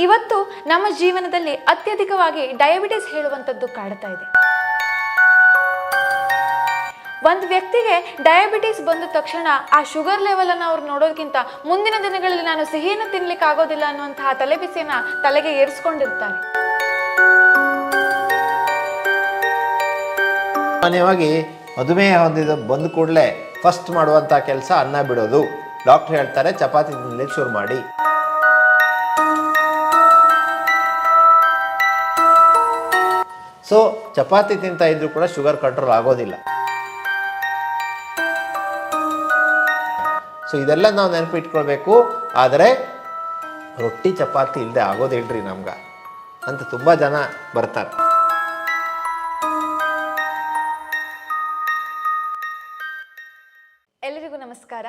ಇವತ್ತು ನಮ್ಮ ಜೀವನದಲ್ಲಿ ಅತ್ಯಧಿಕವಾಗಿ ಡಯಾಬಿಟಿಸ್ ಹೇಳುವಂಥದ್ದು ಕಾಡ್ತಾ ಇದೆ. ಒಂದು ವ್ಯಕ್ತಿಗೆ ಡಯಾಬಿಟಿಸ್ ಬಂದ ತಕ್ಷಣ ಆ ಶುಗರ್ ಲೆವೆಲ್ ಅನ್ನು ಅವ್ರು ನೋಡೋದಕ್ಕಿಂತ ಮುಂದಿನ ದಿನಗಳಲ್ಲಿ ನಾನು ಸಿಹಿಯನ್ನು ತಿನ್ಲಿಕ್ಕೆ ಆಗೋದಿಲ್ಲ ಅನ್ನುವಂತಹ ತಲೆಬಿಸಿಯನ್ನ ತಲೆಗೆ ಏರಿಸ್ಕೊಂಡಿರ್ತಾರೆ. ಸಾಮಾನ್ಯವಾಗಿ ಮಧುಮೇಹ ಹೊಂದಿದ ಬಂದ ಕೂಡಲೇ ಫಸ್ಟ್ ಮಾಡುವಂಥ ಕೆಲಸ ಅನ್ನ ಬಿಡೋದು. ಡಾಕ್ಟರ್ ಹೇಳ್ತಾರೆ ಚಪಾತಿ ತಿನ್ನಲಿಕ್ಕೆ ಶುರು ಮಾಡಿ. ಸೊ ಚಪಾತಿ ತಿಂತಾ ಇದ್ರೂ ಕೂಡ ಶುಗರ್ ಕಂಟ್ರೋಲ್ ಆಗೋದಿಲ್ಲ. ಸೊ ಇದೆಲ್ಲ ನಾವು ನೆನಪಿಟ್ಕೊಳ್ಬೇಕು. ಆದರೆ ರೊಟ್ಟಿ ಚಪಾತಿ ಇಲ್ಲದೆ ಆಗೋದಿಲ್ರಿ ನಮ್ಗೆ ಅಂತ ತುಂಬ ಜನ ಬರ್ತಾರೆ. ಎಲ್ಲರಿಗೂ ನಮಸ್ಕಾರ.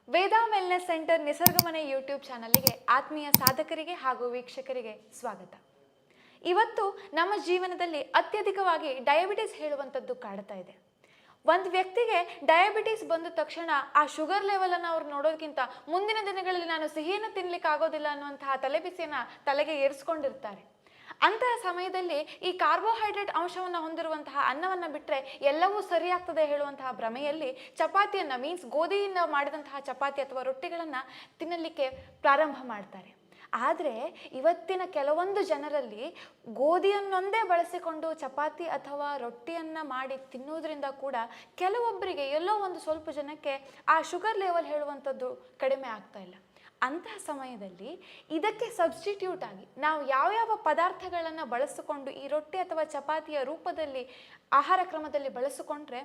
ವೇದಾ ವೆಲ್ನೆಸ್ ಸೆಂಟರ್ ನಿಸರ್ಗಮನೆ ಯೂಟ್ಯೂಬ್ ಚಾನಲ್ಗೆ ಆತ್ಮೀಯ ಸಾಧಕರಿಗೆ ಹಾಗೂ ವೀಕ್ಷಕರಿಗೆ ಸ್ವಾಗತ. ಇವತ್ತು ನಮ್ಮ ಜೀವನದಲ್ಲಿ ಅತ್ಯಧಿಕವಾಗಿ ಡಯಾಬಿಟಿಸ್ ಹೇಳುವಂಥದ್ದು ಕಾಡ್ತಾ ಇದೆ. ಒಂದು ವ್ಯಕ್ತಿಗೆ ಡಯಾಬಿಟಿಸ್ ಬಂದ ತಕ್ಷಣ ಆ ಶುಗರ್ ಲೆವೆಲ್ ಅನ್ನು ಅವ್ರು ನೋಡೋದಕ್ಕಿಂತ ಮುಂದಿನ ದಿನಗಳಲ್ಲಿ ನಾನು ಸಿಹಿಯನ್ನು ತಿನ್ಲಿಕ್ಕೆ ಆಗೋದಿಲ್ಲ ಅನ್ನುವಂತಹ ತಲೆಬಿಸಿಯನ್ನ ತಲೆಗೆ ಏರಿಸ್ಕೊಂಡಿರ್ತಾರೆ. ಅಂತಹ ಸಮಯದಲ್ಲಿ ಈ ಕಾರ್ಬೋಹೈಡ್ರೇಟ್ ಅಂಶವನ್ನು ಹೊಂದಿರುವಂತಹ ಅನ್ನವನ್ನು ಬಿಟ್ಟರೆ ಎಲ್ಲವೂ ಸರಿಯಾಗ್ತದೆ ಹೇಳುವಂತಹ ಭ್ರಮೆಯಲ್ಲಿ ಚಪಾತಿಯನ್ನು ಮೀನ್ಸ್ ಗೋಧಿಯಿಂದ ಮಾಡಿದಂತಹ ಚಪಾತಿ ಅಥವಾ ರೊಟ್ಟಿಗಳನ್ನು ತಿನ್ನಲಿಕ್ಕೆ ಪ್ರಾರಂಭ ಮಾಡ್ತಾರೆ. ಆದರೆ ಇವತ್ತಿನ ಕೆಲವೊಂದು ಜನರಲ್ಲಿ ಗೋಧಿಯನ್ನೊಂದೇ ಬಳಸಿಕೊಂಡು ಚಪಾತಿ ಅಥವಾ ರೊಟ್ಟಿಯನ್ನು ಮಾಡಿ ತಿನ್ನೋದ್ರಿಂದ ಕೂಡ ಕೆಲವೊಬ್ಬರಿಗೆ ಎಲ್ಲೋ ಒಂದು ಸ್ವಲ್ಪ ಜನಕ್ಕೆ ಆ ಶುಗರ್ ಲೆವೆಲ್ ಹೇಳುವಂಥದ್ದು ಕಡಿಮೆ ಆಗ್ತಾ ಇಲ್ಲ. ಅಂತಹ ಸಮಯದಲ್ಲಿ ಇದಕ್ಕೆ ಸಬ್ಸ್ಟಿಟ್ಯೂಟ್ ಆಗಿ ನಾವು ಯಾವ್ಯಾವ ಪದಾರ್ಥಗಳನ್ನು ಬಳಸಿಕೊಂಡು ಈ ರೊಟ್ಟಿ ಅಥವಾ ಚಪಾತಿಯ ರೂಪದಲ್ಲಿ ಆಹಾರ ಕ್ರಮದಲ್ಲಿ ಬಳಸಿಕೊಂಡ್ರೆ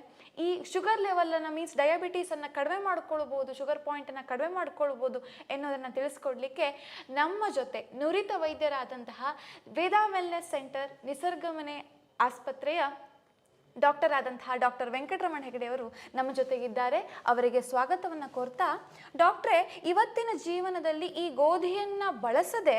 ಈ ಶುಗರ್ ಲೆವೆಲನ್ನು ಮೀನ್ಸ್ ಡಯಾಬಿಟೀಸನ್ನು ಕಡಿಮೆ ಮಾಡ್ಕೊಳ್ಬೋದು, ಶುಗರ್ ಪಾಯಿಂಟನ್ನು ಕಡಿಮೆ ಮಾಡ್ಕೊಳ್ಬೋದು ಎನ್ನುವುದನ್ನು ತಿಳಿಸ್ಕೊಡ್ಲಿಕ್ಕೆ ನಮ್ಮ ಜೊತೆ ನುರಿತ ವೈದ್ಯರಾದಂತಹ ವೇದಾ ವೆಲ್ನೆಸ್ ಸೆಂಟರ್ ನಿಸರ್ಗಮನೆ ಆಸ್ಪತ್ರೆಯ ಡಾಕ್ಟರ್ ಆದಂತಹ ಡಾಕ್ಟರ್ ವೆಂಕಟರಮಣ ಹೆಗಡೆ ಅವರು ನಮ್ಮ ಜೊತೆಗಿದ್ದಾರೆ. ಅವರಿಗೆ ಸ್ವಾಗತವನ್ನು ಕೋರ್ತಾ, ಡಾಕ್ಟ್ರೇ, ಇವತ್ತಿನ ಜೀವನದಲ್ಲಿ ಈ ಗೋಧಿಯನ್ನು ಬಳಸದೆ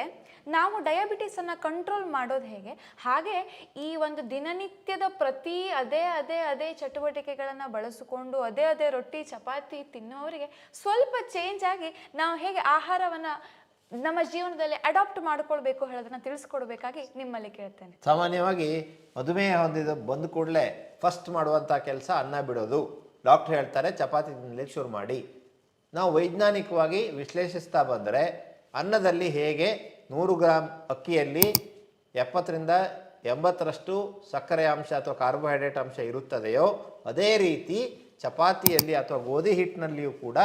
ನಾವು ಡಯಾಬಿಟಿಸನ್ನು ಕಂಟ್ರೋಲ್ ಮಾಡೋದು ಹೇಗೆ? ಹಾಗೆ ಈ ಒಂದು ದಿನನಿತ್ಯದ ಪ್ರತಿ ಅದೇ ಚಟುವಟಿಕೆಗಳನ್ನು ಬಳಸಿಕೊಂಡು ಅದೇ ರೊಟ್ಟಿ ಚಪಾತಿ ತಿನ್ನೋರಿಗೆ ಸ್ವಲ್ಪ ಚೇಂಜ್ ಆಗಿ ನಾವು ಹೇಗೆ ಆಹಾರವನ್ನು ನಮ್ಮ ಜೀವನದಲ್ಲಿ ಅಡಾಪ್ಟ್ ಮಾಡ್ಕೊಳ್ಬೇಕು ಹೇಳೋದನ್ನ ತಿಳಿಸ್ಕೊಡ್ಬೇಕಾಗಿ ನಿಮ್ಮಲ್ಲಿ ಕೇಳ್ತೇನೆ. ಸಾಮಾನ್ಯವಾಗಿ ಮಧುಮೇಹ ಹೊಂದಿದ ಬಂದ ಕೂಡಲೇ ಫಸ್ಟ್ ಮಾಡುವಂಥ ಕೆಲಸ ಅನ್ನ ಬಿಡೋದು. ಡಾಕ್ಟರ್ ಹೇಳ್ತಾರೆ ಚಪಾತಿ ತಿನ್ನಲಿಕ್ಕೆ ಶುರು ಮಾಡಿ. ನಾವು ವೈಜ್ಞಾನಿಕವಾಗಿ ವಿಶ್ಲೇಷಿಸ್ತಾ ಬಂದರೆ ಅನ್ನದಲ್ಲಿ ಹೇಗೆ 100 ಗ್ರಾಂ ಅಕ್ಕಿಯಲ್ಲಿ 70ರಿಂದ 80ರಷ್ಟು ಸಕ್ಕರೆ ಅಂಶ ಅಥವಾ ಕಾರ್ಬೋಹೈಡ್ರೇಟ್ ಅಂಶ ಇರುತ್ತದೆಯೋ ಅದೇ ರೀತಿ ಚಪಾತಿಯಲ್ಲಿ ಅಥವಾ ಗೋಧಿ ಹಿಟ್ಟಿನಲ್ಲಿಯೂ ಕೂಡ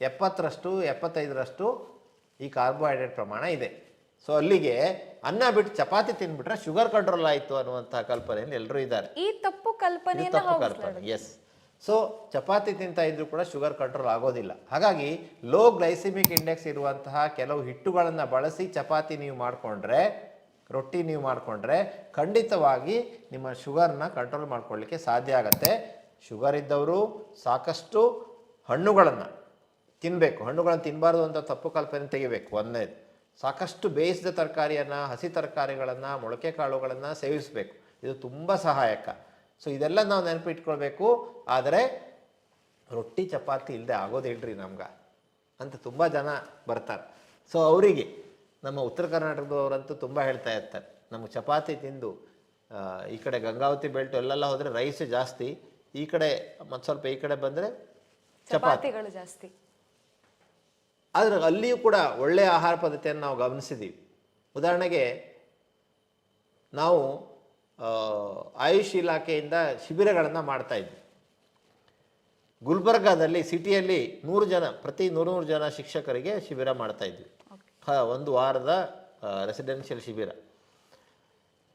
70ರಷ್ಟು 75ರಷ್ಟು ಈ ಕಾರ್ಬೋಹೈಡ್ರೇಟ್ ಪ್ರಮಾಣ ಇದೆ. ಸೊ ಅಲ್ಲಿಗೆ ಅನ್ನ ಬಿಟ್ಟು ಚಪಾತಿ ತಿನ್ಬಿಟ್ರೆ ಶುಗರ್ ಕಂಟ್ರೋಲ್ ಆಯಿತು ಅನ್ನುವಂತಹ ಕಲ್ಪನೆಯಲ್ಲಿ ಎಲ್ಲರೂ ಇದ್ದಾರೆ. ಈ ತಪ್ಪು ಕಲ್ಪನೆ. ಎಸ್. ಸೊ ಚಪಾತಿ ತಿಂತಾ ಇದ್ರೂ ಕೂಡ ಶುಗರ್ ಕಂಟ್ರೋಲ್ ಆಗೋದಿಲ್ಲ. ಹಾಗಾಗಿ ಲೋ ಗ್ಲೈಸಿಮಿಕ್ ಇಂಡೆಕ್ಸ್ ಇರುವಂತಹ ಕೆಲವು ಹಿಟ್ಟುಗಳನ್ನು ಬಳಸಿ ಚಪಾತಿ ನೀವು ಮಾಡಿಕೊಂಡ್ರೆ, ರೊಟ್ಟಿ ನೀವು ಮಾಡಿಕೊಂಡ್ರೆ ಖಂಡಿತವಾಗಿ ನಿಮ್ಮ ಶುಗರ್ನ ಕಂಟ್ರೋಲ್ ಮಾಡ್ಕೊಳ್ಳಿಕ್ಕೆ ಸಾಧ್ಯ ಆಗುತ್ತೆ. ಶುಗರ್ ಇದ್ದವರು ಸಾಕಷ್ಟು ಹಣ್ಣುಗಳನ್ನು ತಿನ್ನಬೇಕು. ಹಣ್ಣುಗಳನ್ನು ತಿನ್ನಬಾರ್ದು ಅಂತ ತಪ್ಪು ಕಲ್ಪನೆ ತೆಗಿಬೇಕು. ಒಂದನೇದು, ಸಾಕಷ್ಟು ಬೇಯಿಸಿದ ತರಕಾರಿಯನ್ನು, ಹಸಿ ತರಕಾರಿಗಳನ್ನು, ಮೊಳಕೆ ಕಾಳುಗಳನ್ನು ಸೇವಿಸಬೇಕು. ಇದು ತುಂಬ ಸಹಾಯಕ. ಸೊ ಇದೆಲ್ಲ ನಾವು ನೆನಪಿಟ್ಕೊಳ್ಬೇಕು. ಆದರೆ ರೊಟ್ಟಿ ಚಪಾತಿ ಇಲ್ಲದೆ ಆಗೋದಿಲ್ರಿ ನಮ್ಗೆ ಅಂತ ತುಂಬ ಜನ ಬರ್ತಾರೆ. ಸೊ ಅವರಿಗೆ ನಮ್ಮ ಉತ್ತರ ಕರ್ನಾಟಕದವರಂತೂ ತುಂಬ ಹೇಳ್ತಾ ಇರ್ತಾರೆ, ನಮಗೆ ಚಪಾತಿ ತಿಂದು ಈ ಕಡೆ ಗಂಗಾವತಿ ಬೆಲ್ಟು ಎಲ್ಲೆಲ್ಲ ಹೋದರೆ ರೈಸ್ ಜಾಸ್ತಿ, ಈ ಕಡೆ ಮತ್ತು ಸ್ವಲ್ಪ ಈ ಕಡೆ ಬಂದರೆ ಚಪಾತಿಗಳು ಜಾಸ್ತಿ. ಆದರೆ ಅಲ್ಲಿಯೂ ಕೂಡ ಒಳ್ಳೆಯ ಆಹಾರ ಪದ್ಧತಿಯನ್ನು ನಾವು ಗಮನಿಸಿದ್ದೀವಿ. ಉದಾಹರಣೆಗೆ ನಾವು ಆಯುಷ್ ಇಲಾಖೆಯಿಂದ ಶಿಬಿರಗಳನ್ನು ಮಾಡ್ತಾಯಿದ್ವಿ. ಗುಲ್ಬರ್ಗಾದಲ್ಲಿ ಸಿಟಿಯಲ್ಲಿ 100 ಜನ, ಪ್ರತಿ 100 ಜನ ಶಿಕ್ಷಕರಿಗೆ ಶಿಬಿರ ಮಾಡ್ತಾಯಿದ್ವಿ. ಒಂದು ವಾರದ ರೆಸಿಡೆನ್ಷಿಯಲ್ ಶಿಬಿರ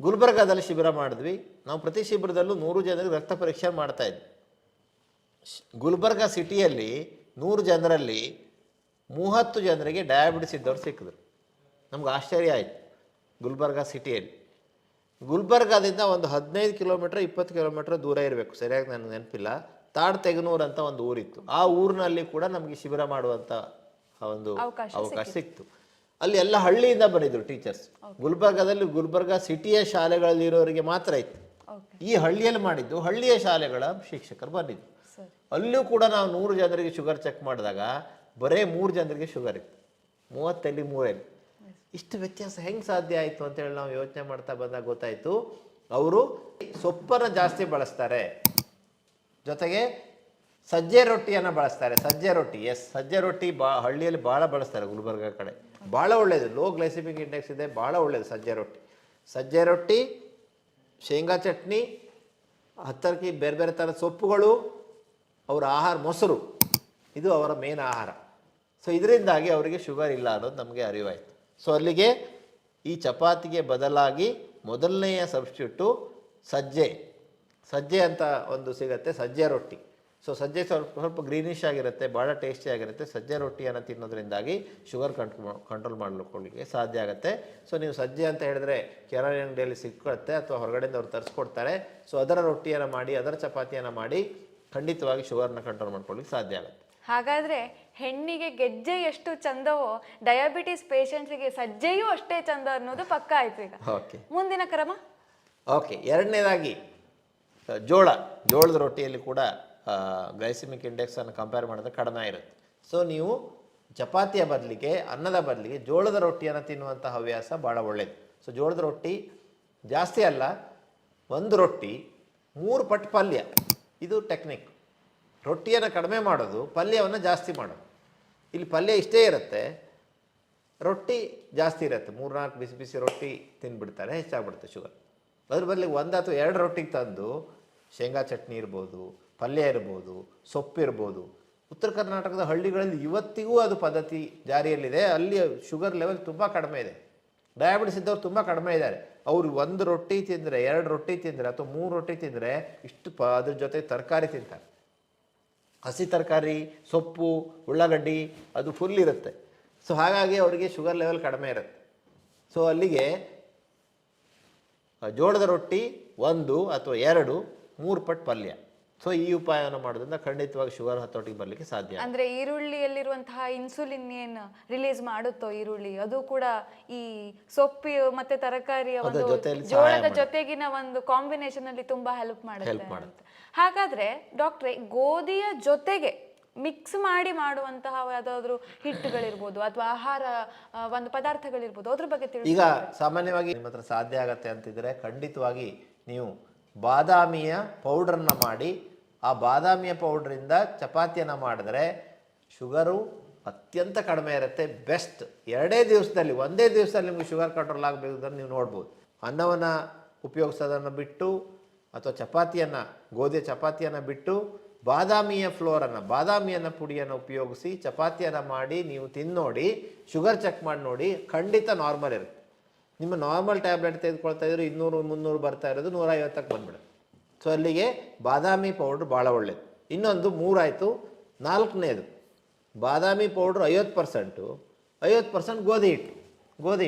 ಗುಲ್ಬರ್ಗಾದಲ್ಲಿ ಶಿಬಿರ ಮಾಡಿದ್ವಿ. ನಾವು ಪ್ರತಿ ಶಿಬಿರದಲ್ಲೂ 100 ಜನರಿಗೆ ರಕ್ತ ಪರೀಕ್ಷೆ ಮಾಡ್ತಾಯಿದ್ವಿ. ಗುಲ್ಬರ್ಗಾ ಸಿಟಿಯಲ್ಲಿ 100 ಜನರಲ್ಲಿ 30 ಜನರಿಗೆ ಡಯಾಬಿಟಿಸ್ ಇದ್ದವ್ರು ಸಿಕ್ಕಿದ್ರು. ನಮ್ಗೆ ಆಶ್ಚರ್ಯ ಆಯಿತು. ಗುಲ್ಬರ್ಗಾ ಸಿಟಿಯಲ್ಲಿ, ಗುಲ್ಬರ್ಗಾದಿಂದ ಒಂದು 15 ಕಿಲೋಮೀಟ್ರ್ 20 ಕಿಲೋಮೀಟ್ರ್ ದೂರ ಇರಬೇಕು, ಸರಿಯಾಗಿ ನನಗೆ ನೆನಪಿಲ್ಲ, ತಾಡ್ತೆಗನೂರು ಅಂತ ಒಂದು ಊರಿತ್ತು. ಆ ಊರಿನಲ್ಲಿ ಕೂಡ ನಮಗೆ ಶಿಬಿರ ಮಾಡುವಂಥ ಒಂದು ಅವಕಾಶ ಸಿಕ್ತು. ಅಲ್ಲಿ ಎಲ್ಲ ಹಳ್ಳಿಯಿಂದ ಬಂದಿದ್ರು ಟೀಚರ್ಸ್. ಗುಲ್ಬರ್ಗಾದಲ್ಲಿ ಗುಲ್ಬರ್ಗಾ ಸಿಟಿಯ ಶಾಲೆಗಳಲ್ಲಿರೋರಿಗೆ ಮಾತ್ರ ಇತ್ತು. ಈ ಹಳ್ಳಿಯಲ್ಲಿ ಮಾಡಿದ್ದು ಹಳ್ಳಿಯ ಶಾಲೆಗಳ ಶಿಕ್ಷಕರು ಬಂದಿದ್ದು. ಅಲ್ಲೂ ಕೂಡ ನಾವು 100 ಜನರಿಗೆ ಶುಗರ್ ಚೆಕ್ ಮಾಡಿದಾಗ ಬರೇ 3 ಜನರಿಗೆ ಶುಗರ್ ಇತ್ತು. 30 3 ಇಷ್ಟು ವ್ಯತ್ಯಾಸ ಹೆಂಗೆ ಸಾಧ್ಯ ಆಯಿತು ಅಂತೇಳಿ ನಾವು ಯೋಚನೆ ಮಾಡ್ತಾ ಬಂದಾಗ ಗೊತ್ತಾಯಿತು, ಅವರು ಸೊಪ್ಪನ್ನು ಜಾಸ್ತಿ ಬಳಸ್ತಾರೆ, ಜೊತೆಗೆ ಸಜ್ಜೆ ರೊಟ್ಟಿಯನ್ನು ಬಳಸ್ತಾರೆ. ಸಜ್ಜೆ ರೊಟ್ಟಿ, ಸಜ್ಜೆ ರೊಟ್ಟಿ ಹಳ್ಳಿಯಲ್ಲಿ ಭಾಳ ಬಳಸ್ತಾರೆ, ಗುಲ್ಬರ್ಗ ಕಡೆ ಭಾಳ ಒಳ್ಳೆಯದು, ಲೋ ಗ್ಲೈಸಿಮಿಕ್ ಇಂಡೆಕ್ಸ್ ಇದೆ, ಭಾಳ ಒಳ್ಳೆಯದು ಸಜ್ಜೆ ರೊಟ್ಟಿ. ಸಜ್ಜೆ ರೊಟ್ಟಿ, ಶೇಂಗಾ ಚಟ್ನಿ, ಹತ್ತರಕ್ಕೆ ಬೇರೆ ಬೇರೆ ಥರದ ಸೊಪ್ಪುಗಳು, ಅವರ ಆಹಾರ ಮೊಸರು, ಇದು ಅವರ ಮೇನ್ ಆಹಾರ. ಸೊ ಇದರಿಂದಾಗಿ ಅವರಿಗೆ ಶುಗರ್ ಇಲ್ಲ ಅನ್ನೋದು ನಮಗೆ ಅರಿವಾಯಿತು. ಸೊ ಅಲ್ಲಿಗೆ ಈ ಚಪಾತಿಗೆ ಬದಲಾಗಿ ಮೊದಲನೆಯ ಸಬ್ಸ್ಟಿಟ್ಯೂಟು ಸಜ್ಜೆ ಅಂತ ಒಂದು ಸಿಗುತ್ತೆ, ಸಜ್ಜೆ ರೊಟ್ಟಿ. ಸೊ ಸಜ್ಜೆ ಸ್ವಲ್ಪ ಗ್ರೀನಿಶ್ ಆಗಿರುತ್ತೆ, ಭಾಳ ಟೇಸ್ಟಿ ಆಗಿರುತ್ತೆ. ಸಜ್ಜೆ ರೊಟ್ಟಿಯನ್ನು ತಿನ್ನೋದ್ರಿಂದಾಗಿ ಶುಗರ್ ಕಂಟ್ರೋಲ್ ಮಾಡ್ಕೊಳ್ಳಿಕ್ಕೆ ಸಾಧ್ಯ ಆಗುತ್ತೆ. ಸೊ ನೀವು ಸಜ್ಜೆ ಅಂತ ಹೇಳಿದ್ರೆ ಕಿರಾಣಿ ಅಂಗಡಿಯಲ್ಲಿ ಸಿಕ್ಕುತ್ತೆ ಅಥವಾ ಹೊರಗಡೆಯಿಂದ ಅವ್ರು ತರಿಸ್ಕೊಡ್ತಾರೆ. ಸೊ ಅದರ ರೊಟ್ಟಿಯನ್ನು ಮಾಡಿ, ಅದರ ಚಪಾತಿಯನ್ನು ಮಾಡಿ ಖಂಡಿತವಾಗಿ ಶುಗರ್ನ ಕಂಟ್ರೋಲ್ ಮಾಡ್ಕೊಳ್ಳಿಕ್ಕೆ ಸಾಧ್ಯ ಆಗುತ್ತೆ. ಹಾಗಾದ್ರೆ ಹೆಣ್ಣಿಗೆ ಗೆಜ್ಜೆ ಎಷ್ಟು ಚಂದವೋ ಡಯಾಬಿಟಿಸ್ ಪೇಷಂಟ್ಸ್ಗೆ ಸಜ್ಜೆಯೂ ಅಷ್ಟೇ ಚಂದ ಅನ್ನೋದು ಪಕ್ಕ ಆಯ್ತು ಈಗ. ಓಕೆ, ಮುಂದಿನ ಕ್ರಮ. ಓಕೆ, ಎರಡನೇದಾಗಿ ಜೋಳದ ರೊಟ್ಟಿಯಲ್ಲಿ ಕೂಡ ಗ್ಲೈಸಿಮಿಕ್ ಇಂಡೆಕ್ಸನ್ನು ಕಂಪೇರ್ ಮಾಡಿದ್ರೆ ಕಡಿಮೆ ಇರುತ್ತೆ. ಸೊ ನೀವು ಚಪಾತಿಯ ಬದಲಿಗೆ, ಅನ್ನದ ಬದಲಿಗೆ ಜೋಳದ ರೊಟ್ಟಿಯನ್ನು ತಿನ್ನುವಂಥ ಹವ್ಯಾಸ ಭಾಳ ಒಳ್ಳೆಯದು. ಸೊ ಜೋಳದ ರೊಟ್ಟಿ ಜಾಸ್ತಿ ಅಲ್ಲ, ಒಂದು ರೊಟ್ಟಿ 3 ಪಟ್ಟು ಪಲ್ಯ, ಇದು ಟೆಕ್ನಿಕ್. ರೊಟ್ಟಿಯನ್ನು ಕಡಿಮೆ ಮಾಡೋದು, ಪಲ್ಯವನ್ನು ಜಾಸ್ತಿ ಮಾಡೋದು. ಇಲ್ಲಿ ಪಲ್ಯ ಇಷ್ಟೇ ಇರುತ್ತೆ, ರೊಟ್ಟಿ ಜಾಸ್ತಿ ಇರುತ್ತೆ. 3-4 ಬಿಸಿ ಬಿಸಿ ರೊಟ್ಟಿ ತಿಂದುಬಿಡ್ತಾರೆ, ಹೆಚ್ಚಾಗ್ಬಿಡುತ್ತೆ ಶುಗರ್. ಅದ್ರ ಬದಲಿಗೆ 1 ಅಥವಾ 2 ರೊಟ್ಟಿಗೆ ತಂದು ಶೇಂಗಾ ಚಟ್ನಿ ಇರ್ಬೋದು, ಪಲ್ಯ ಇರ್ಬೋದು, ಸೊಪ್ಪು ಇರ್ಬೋದು. ಉತ್ತರ ಕರ್ನಾಟಕದ ಹಳ್ಳಿಗಳಲ್ಲಿ ಇವತ್ತಿಗೂ ಅದು ಪದ್ಧತಿ ಜಾರಿಯಲ್ಲಿದೆ. ಅಲ್ಲಿ ಶುಗರ್ ಲೆವೆಲ್ ತುಂಬ ಕಡಿಮೆ ಇದೆ, ಡಯಾಬಿಟಿಸ್ ಇದ್ದವ್ರು ತುಂಬ ಕಡಿಮೆ ಇದ್ದಾರೆ. ಅವರು 1 ರೊಟ್ಟಿ ತಿಂದರೆ, 2 ರೊಟ್ಟಿ ತಿಂದರೆ ಅಥವಾ 3 ರೊಟ್ಟಿ ತಿಂದರೆ ಇಷ್ಟು ಅದ್ರ ಜೊತೆ ತರಕಾರಿ ತಿಂತಾರೆ. ಹಸಿ ತರಕಾರಿ, ಸೊಪ್ಪು, ಉಳ್ಳಾಗಡ್ಡಿ ಅದು ಫುಲ್ ಇರುತ್ತೆ. ಸೊ ಹಾಗಾಗಿ ಅವರಿಗೆ ಶುಗರ್ ಲೆವೆಲ್ ಕಡಿಮೆ ಇರುತ್ತೆ. ಸೊ ಅಲ್ಲಿಗೆ ಜೋಳದ ರೊಟ್ಟಿ 1 ಅಥವಾ 2, 3 ಪಟ್ಟು ಪಲ್ಯ. ಸೊ ಈ ಉಪಾಯವನ್ನು ಮಾಡೋದ್ರಿಂದ ಖಂಡಿತವಾಗಿ ಶುಗರ್ ಹತೋಟಿಗೆ ಬರಲಿಕ್ಕೆ ಸಾಧ್ಯ. ಅಂದ್ರೆ ಈರುಳ್ಳಿಯಲ್ಲಿರುವಂತಹ ಇನ್ಸುಲಿನ್ ಏನು ರಿಲೀಸ್ ಮಾಡುತ್ತೋ ಈರುಳ್ಳಿ, ಅದು ಕೂಡ ಈ ಸೊಪ್ಪು ಮತ್ತೆ ತರಕಾರಿಯ ಒಂದು ಜೋಳದ ಜೊತೆಗಿನ ಒಂದು ಕಾಂಬಿನೇಷನ್ ಅಲ್ಲಿ ತುಂಬಾ ಹೆಲ್ಪ್ ಮಾಡುತ್ತೆ. ಹಾಗಾದ್ರೆ ಡಾಕ್ಟ್ರೆ, ಗೋಧಿಯ ಜೊತೆಗೆ ಮಿಕ್ಸ್ ಮಾಡಿ ಮಾಡುವಂತಹ ಯಾವುದಾದ್ರೂ ಹಿಟ್ಟುಗಳಿರ್ಬೋದು ಅಥವಾ ಆಹಾರ ಒಂದು ಪದಾರ್ಥಗಳಿರ್ಬೋದು, ಅದ್ರ ಬಗ್ಗೆ ತಿಳಿಸಿ. ಈಗ ಸಾಮಾನ್ಯವಾಗಿ ನಿಮ್ಮ ಹತ್ರ ಸಾಧ್ಯ ಆಗತ್ತೆ ಅಂತಿದ್ರೆ ಖಂಡಿತವಾಗಿ ನೀವು ಬಾದಾಮಿಯ ಪೌಡ್ರನ್ನ ಮಾಡಿ, ಆ ಬಾದಾಮಿಯ ಪೌಡ್ರಿಂದ ಚಪಾತಿಯನ್ನು ಮಾಡಿದ್ರೆ ಶುಗರು ಅತ್ಯಂತ ಕಡಿಮೆ ಇರುತ್ತೆ. ಬೆಸ್ಟ್. ಒಂದೇ ದಿವಸದಲ್ಲಿ ನಿಮಗೆ ಶುಗರ್ ಕಂಟ್ರೋಲ್ ಆಗಬೇಕು ನೀವು ನೋಡ್ಬೋದು. ಅನ್ನವನ್ನು ಉಪಯೋಗಿಸೋದನ್ನು ಬಿಟ್ಟು ಅಥವಾ ಗೋಧಿಯ ಚಪಾತಿಯನ್ನು ಬಿಟ್ಟು ಬಾದಾಮಿಯ ಬಾದಾಮಿಯನ್ನು ಪುಡಿಯನ್ನು ಉಪಯೋಗಿಸಿ ಚಪಾತಿಯನ್ನು ಮಾಡಿ ನೀವು ತಿನ್ನೋಡಿ, ಶುಗರ್ ಚೆಕ್ ಮಾಡಿ ನೋಡಿ, ಖಂಡಿತ ನಾರ್ಮಲ್ ಇರುತ್ತೆ. ನಿಮ್ಮ ನಾರ್ಮಲ್ ಟ್ಯಾಬ್ಲೆಟ್ ತೆಗೆದುಕೊಳ್ತಾ ಇದ್ರು 200-300 ಬರ್ತಾ ಇರೋದು 150ಕ್ಕೆ ಬಂದ್ಬಿಡುತ್ತೆ. ಸೊ ಅಲ್ಲಿಗೆ ಬಾದಾಮಿ ಪೌಡ್ರ್ ಭಾಳ ಒಳ್ಳೆಯದು. ಇನ್ನೊಂದು 3 ಆಯಿತು. 4ನೇದು ಬಾದಾಮಿ ಪೌಡ್ರ್ 50% ಗೋಧಿ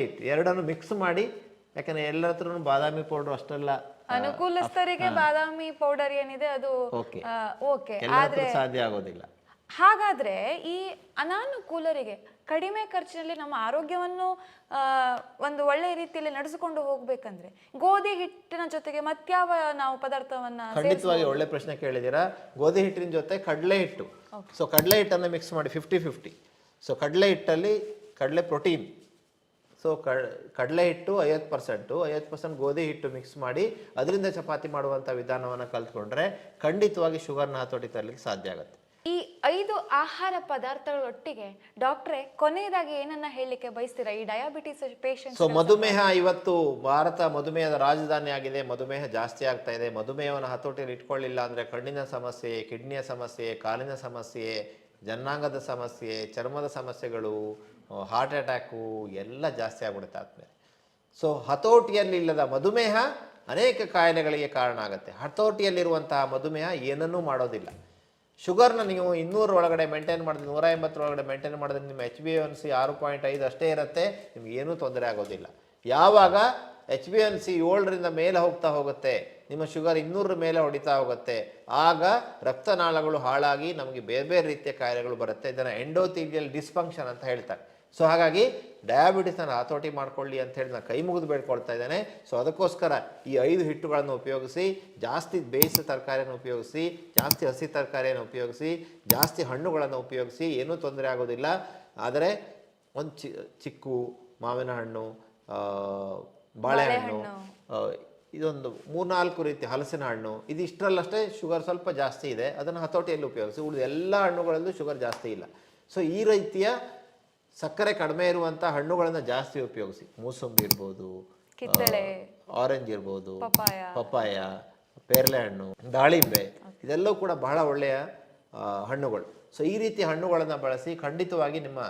ಹಿಟ್ಟು ಎರಡನ್ನು ಮಿಕ್ಸ್ ಮಾಡಿ. ಯಾಕಂದರೆ ಎಲ್ಲರ ಹತ್ರನೂ ಬಾದಾಮಿ ಪೌಡ್ರ್ ಅಷ್ಟೆಲ್ಲ ಅನುಕೂಲಸ್ಥರಿಗೆ ಬಾದಾಮಿ ಪೌಡರ್ ಏನಿದೆ ಅದು ಓಕೆ, ಆದ್ರೆ ಸಾಧ್ಯ ಆಗೋದಿಲ್ಲ. ಹಾಗಾದ್ರೆ ಈ ಅನಾನುಕೂಲರಿಗೆ ಕಡಿಮೆ ಖರ್ಚಿನಲ್ಲಿ ನಮ್ಮ ಆರೋಗ್ಯವನ್ನು ಒಂದು ಒಳ್ಳೆಯ ರೀತಿಯಲ್ಲಿ ನಡೆಸಿಕೊಂಡು ಹೋಗ್ಬೇಕಂದ್ರೆ ಗೋಧಿ ಹಿಟ್ಟಿನ ಜೊತೆಗೆ ಮತ್ಯಾವ ನಾವು ಪದಾರ್ಥವನ್ನ? ಖಂಡಿತವಾಗಿ ಒಳ್ಳೆ ಪ್ರಶ್ನೆ ಕೇಳಿದ್ದೀರಾ. ಗೋಧಿ ಹಿಟ್ಟಿನ ಜೊತೆ ಕಡಲೆ ಹಿಟ್ಟು. ಸೊ ಕಡಲೆ ಹಿಟ್ಟನ್ನು ಮಿಕ್ಸ್ ಮಾಡಿ 50-50. ಸೊ ಕಡಲೆ ಹಿಟ್ಟಲ್ಲಿ ಕಡಲೆ ಪ್ರೋಟೀನ್. ಸೊ ಕಡಲೆ ಹಿಟ್ಟು 50% ಗೋಧಿ ಹಿಟ್ಟು ಮಿಕ್ಸ್ ಮಾಡಿ ಅದರಿಂದ ಚಪಾತಿ ಮಾಡುವಂಥ ವಿಧಾನವನ್ನು ಕಲ್ತ್ಕೊಂಡ್ರೆ ಖಂಡಿತವಾಗಿ ಶುಗರ್ನ ಹತೋಟಿ ತರಲಿಕ್ಕೆ ಸಾಧ್ಯ ಆಗುತ್ತೆ. ಈ 5 ಆಹಾರ ಪದಾರ್ಥಗಳೊಟ್ಟಿಗೆ ಡಾಕ್ಟ್ರೆ ಕೊನೆಯದಾಗಿ ಏನನ್ನ ಹೇಳಲಿಕ್ಕೆ ಬಯಸ್ತೀರಾ ಈ ಡಯಾಬಿಟಿಸ್ ಪೇಷಂಟ್? ಸೊ ಮಧುಮೇಹ ಇವತ್ತು ಭಾರತ ಮಧುಮೇಹದ ರಾಜಧಾನಿ ಆಗಿದೆ. ಮಧುಮೇಹ ಜಾಸ್ತಿ ಆಗ್ತಾ ಇದೆ. ಮಧುಮೇಹವನ್ನು ಹತೋಟಿಯಲ್ಲಿ ಇಟ್ಕೊಳ್ಳಿಲ್ಲ ಅಂದರೆ ಕಣ್ಣಿನ ಸಮಸ್ಯೆ, ಕಿಡ್ನಿಯ ಸಮಸ್ಯೆ, ಕಾಲಿನ ಸಮಸ್ಯೆ, ಜನಾಂಗದ ಸಮಸ್ಯೆ, ಚರ್ಮದ ಸಮಸ್ಯೆಗಳು, ಹಾರ್ಟ್ ಅಟ್ಯಾಕು ಎಲ್ಲ ಜಾಸ್ತಿ ಆಗ್ಬಿಡುತ್ತೆ ಆದ್ಮೇಲೆ. ಸೊ ಹತೋಟಿಯಲ್ಲಿಲ್ಲದ ಮಧುಮೇಹ ಅನೇಕ ಕಾಯಿಲೆಗಳಿಗೆ ಕಾರಣ ಆಗುತ್ತೆ. ಹತೋಟಿಯಲ್ಲಿರುವಂತಹ ಮಧುಮೇಹ ಏನನ್ನೂ ಮಾಡೋದಿಲ್ಲ. ಶುಗರ್ನ ನೀವು 200 ಒಳಗಡೆ ಮೇಂಟೈನ್ ಮಾಡಿದ್ರೆ, 180 ಒಳಗಡೆ ಮೇಂಟೈನ್ ಮಾಡಿದ್ರೆ ನಿಮ್ಮ HbA1c 6.5 ಅಷ್ಟೇ ಇರುತ್ತೆ, ನಿಮ್ಗೆ ಏನೂ ತೊಂದರೆ ಆಗೋದಿಲ್ಲ. ಯಾವಾಗ HbA1c 7ರಿಂದ ಮೇಲೆ ಹೋಗುತ್ತೆ, ನಿಮ್ಮ ಶುಗರ್ 200 ಮೇಲೆ ಹೊಡಿತಾ ಹೋಗುತ್ತೆ, ಆಗ ರಕ್ತನಾಳಗಳು ಹಾಳಾಗಿ ನಮಗೆ ಬೇರೆ ಬೇರೆ ರೀತಿಯ ಕಾಯಿಲೆಗಳು ಬರುತ್ತೆ. ಇದನ್ನು ಎಂಡೋಥೀಲಿಯಲ್ ಡಿಸ್ಫಂಕ್ಷನ್ ಅಂತ ಹೇಳ್ತಾರೆ. ಸೊ ಹಾಗಾಗಿ ಡಯಾಬಿಟಿಸನ್ನು ಹತೋಟಿ ಮಾಡ್ಕೊಳ್ಳಿ ಅಂತ ಹೇಳಿ ನಾನು ಕೈ ಮುಗಿದು ಬೇಡ್ಕೊಳ್ತಾ ಇದ್ದೇನೆ. ಸೊ ಅದಕ್ಕೋಸ್ಕರ ಈ 5 ಹಿಟ್ಟುಗಳನ್ನು ಉಪಯೋಗಿಸಿ, ಜಾಸ್ತಿ ಬೇಯಿಸಿದ ತರಕಾರಿಯನ್ನು ಉಪಯೋಗಿಸಿ, ಜಾಸ್ತಿ ಹಸಿ ತರಕಾರಿಯನ್ನು ಉಪಯೋಗಿಸಿ, ಜಾಸ್ತಿ ಹಣ್ಣುಗಳನ್ನು ಉಪಯೋಗಿಸಿ, ಏನೂ ತೊಂದರೆ ಆಗೋದಿಲ್ಲ. ಆದರೆ ಒಂದು ಚಿಕ್ಕು, ಮಾವಿನ ಹಣ್ಣು, ಬಾಳೆಹಣ್ಣು, ಇದೊಂದು 3-4 ರೀತಿ ಹಲಸಿನ ಹಣ್ಣು, ಇದಿಷ್ಟರಲ್ಲಷ್ಟೇ ಶುಗರ್ ಸ್ವಲ್ಪ ಜಾಸ್ತಿ ಇದೆ, ಅದನ್ನು ಹತೋಟಿಯಲ್ಲಿ ಉಪಯೋಗಿಸಿ. ಉಳಿದ ಎಲ್ಲ ಹಣ್ಣುಗಳಲ್ಲೂ ಶುಗರ್ ಜಾಸ್ತಿ ಇಲ್ಲ. ಸೊ ಈ ರೀತಿಯ ಸಕ್ಕರೆ ಕಡಿಮೆ ಇರುವಂಥ ಹಣ್ಣುಗಳನ್ನು ಜಾಸ್ತಿ ಉಪಯೋಗಿಸಿ. ಮೂಸಂಬಿ ಇರ್ಬೋದು, ಆರೆಂಜ್ ಇರ್ಬೋದು, ಪಪ್ಪಾಯ, ಪೇರಳೆ ಹಣ್ಣು, ದಾಳಿಂಬೆ, ಇದೆಲ್ಲವೂ ಕೂಡ ಬಹಳ ಒಳ್ಳೆಯ ಹಣ್ಣುಗಳು. ಸೊ ಈ ರೀತಿ ಹಣ್ಣುಗಳನ್ನು ಬಳಸಿ ಖಂಡಿತವಾಗಿ ನಿಮ್ಮ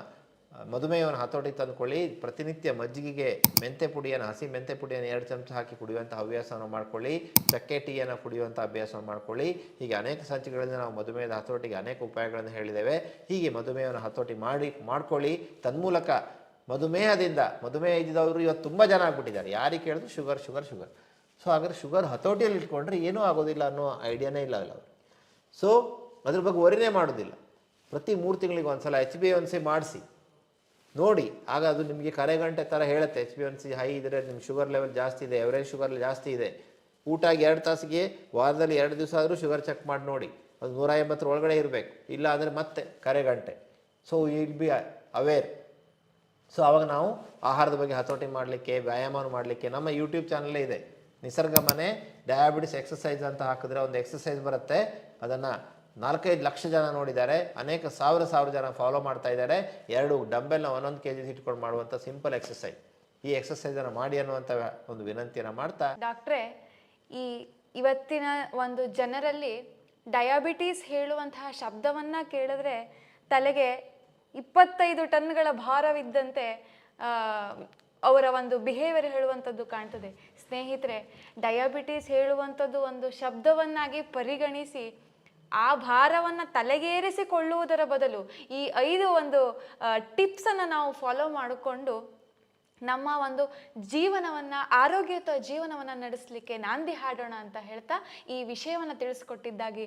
ಮಧುಮೇಹವನ್ನು ಹತೋಟಿ ತಂದುಕೊಳ್ಳಿ. ಪ್ರತಿನಿತ್ಯ ಮಜ್ಜಿಗೆಗೆ ಮೆಂತೆ ಪುಡಿಯನ್ನು, ಹಸಿ ಮೆಂತೆ ಪುಡಿಯನ್ನು 2 ಚಮಚ ಹಾಕಿ ಕುಡಿಯುವಂಥ ಹವ್ಯಾಸವನ್ನು ಮಾಡ್ಕೊಳ್ಳಿ. ಚಕ್ಕೆ ಟೀಯನ್ನು ಕುಡಿಯುವಂಥ ಅಭ್ಯಾಸವನ್ನು ಮಾಡ್ಕೊಳ್ಳಿ. ಹೀಗೆ ಅನೇಕ ಸಂಚಿಕೆಗಳಿಂದ ನಾವು ಮಧುಮೇಹದ ಹತೋಟಿಗೆ ಅನೇಕ ಉಪಾಯಗಳನ್ನು ಹೇಳಿದ್ದೇವೆ. ಹೀಗೆ ಮಧುಮೇಹವನ್ನು ಹತೋಟಿ ಮಾಡ್ಕೊಳ್ಳಿ. ತನ್ಮೂಲಕ ಮಧುಮೇಹ ಇದ್ದಿದ್ದವರು ಇವತ್ತು ತುಂಬ ಜನ ಆಗ್ಬಿಟ್ಟಿದ್ದಾರೆ. ಯಾರಿಗೆ ಕೇಳಿದ್ರು ಶುಗರ್. ಸೊ ಹಾಗಾದ್ರೆ ಶುಗರ್ ಹತೋಟಿಯಲ್ಲಿ ಇಟ್ಕೊಂಡ್ರೆ ಏನೂ ಆಗೋದಿಲ್ಲ ಅನ್ನೋ ಐಡಿಯಾನೇ ಇಲ್ಲ ಅವರು. ಸೊ ಅದ್ರ ಬಗ್ಗೆ ವರಿನೇ ಮಾಡೋದಿಲ್ಲ. ಪ್ರತಿ 3 ತಿಂಗಳಿಗೆ ಒಂದ್ಸಲ HbA1c ಮಾಡಿಸಿ ನೋಡಿ. ಆಗ ಅದು ನಿಮಗೆ ಕರೆಗಂಟೆ ಥರ ಹೇಳುತ್ತೆ. HbA1c ಹೈ ಇದ್ದರೆ ನಿಮ್ಮ ಶುಗರ್ ಲೆವೆಲ್ ಜಾಸ್ತಿ ಇದೆ, ಎವರೇಜ್ ಶುಗರ್ ಜಾಸ್ತಿ ಇದೆ. ಊಟ ಆಗಿ 2 ತಾಸಿಗೆ ವಾರದಲ್ಲಿ 2 ದಿವಸ ಆದರೂ ಶುಗರ್ ಚೆಕ್ ಮಾಡಿ ನೋಡಿ. ಅದು 180 ಒಳಗಡೆ ಇರಬೇಕು, ಇಲ್ಲ ಅಂದರೆ ಮತ್ತೆ ಕರೆಗಂಟೆ. So will be aware. So ಆವಾಗ ನಾವು ಆಹಾರದ ಬಗ್ಗೆ ಹತೋಟಿ ಮಾಡಲಿಕ್ಕೆ, ವ್ಯಾಯಾಮ ಮಾಡಲಿಕ್ಕೆ ನಮ್ಮ ಯೂಟ್ಯೂಬ್ ಚಾನಲ್ಲೇ ಇದೆ, ನಿಸರ್ಗ ಮನೆ ಡಯಾಬಿಟಿಸ್ ಎಕ್ಸಸೈಸ್ ಅಂತ ಹಾಕಿದ್ರೆ ಒಂದು ಎಕ್ಸಸೈಸ್ ಬರುತ್ತೆ. ಅದನ್ನು 4-5 ಲಕ್ಷ ಜನ ನೋಡಿದ್ದಾರೆ. ಅನೇಕ ಸಾವಿರ ಜನ ಫಾಲೋ ಮಾಡ್ತಾ ಇದ್ದಾರೆ. 2 ಡಂಬೆಲ್ನ 1 kg ಇಟ್ಕೊಂಡು ಮಾಡುವಂಥ ಸಿಂಪಲ್ ಎಕ್ಸಸೈಸ್. ಈ ಎಕ್ಸಸೈಸನ್ನು ಮಾಡಿ ಅನ್ನುವಂಥ ಒಂದು ವಿನಂತಿಯನ್ನು ಮಾಡ್ತಾ, ಡಾಕ್ಟ್ರೇ, ಇವತ್ತಿನ ಒಂದು ಜನರಲ್ಲಿ ಡಯಾಬಿಟೀಸ್ ಹೇಳುವಂತಹ ಶಬ್ದವನ್ನು ಕೇಳಿದ್ರೆ ತಲೆಗೆ 25 ಟನ್ಗಳ ಭಾರವಿದ್ದಂತೆ ಅವರ ಒಂದು ಬಿಹೇವಿಯರ್ ಹೇಳುವಂಥದ್ದು ಕಾಣ್ತದೆ. ಸ್ನೇಹಿತರೆ, ಡಯಾಬಿಟೀಸ್ ಹೇಳುವಂಥದ್ದು ಒಂದು ಶಬ್ದವನ್ನಾಗಿ ಪರಿಗಣಿಸಿ ಆ ಭಾರವನ್ನು ತಲೆಗೇರಿಸಿಕೊಳ್ಳುವುದರ ಬದಲು ಈ 5 ಒಂದು ಟಿಪ್ಸನ್ನು ನಾವು ಫಾಲೋ ಮಾಡಿಕೊಂಡು ನಮ್ಮ ಒಂದು ಜೀವನವನ್ನು, ಆರೋಗ್ಯಯುತ ಜೀವನವನ್ನು ನಡೆಸಲಿಕ್ಕೆ ನಾಂದಿ ಹಾಡೋಣ ಅಂತ ಹೇಳ್ತಾ ಈ ವಿಷಯವನ್ನು ತಿಳಿಸ್ಕೊಟ್ಟಿದ್ದಾಗಿ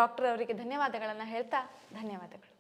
ಡಾಕ್ಟರ್ ಅವರಿಗೆ ಧನ್ಯವಾದಗಳನ್ನು ಹೇಳ್ತಾ ಧನ್ಯವಾದಗಳು.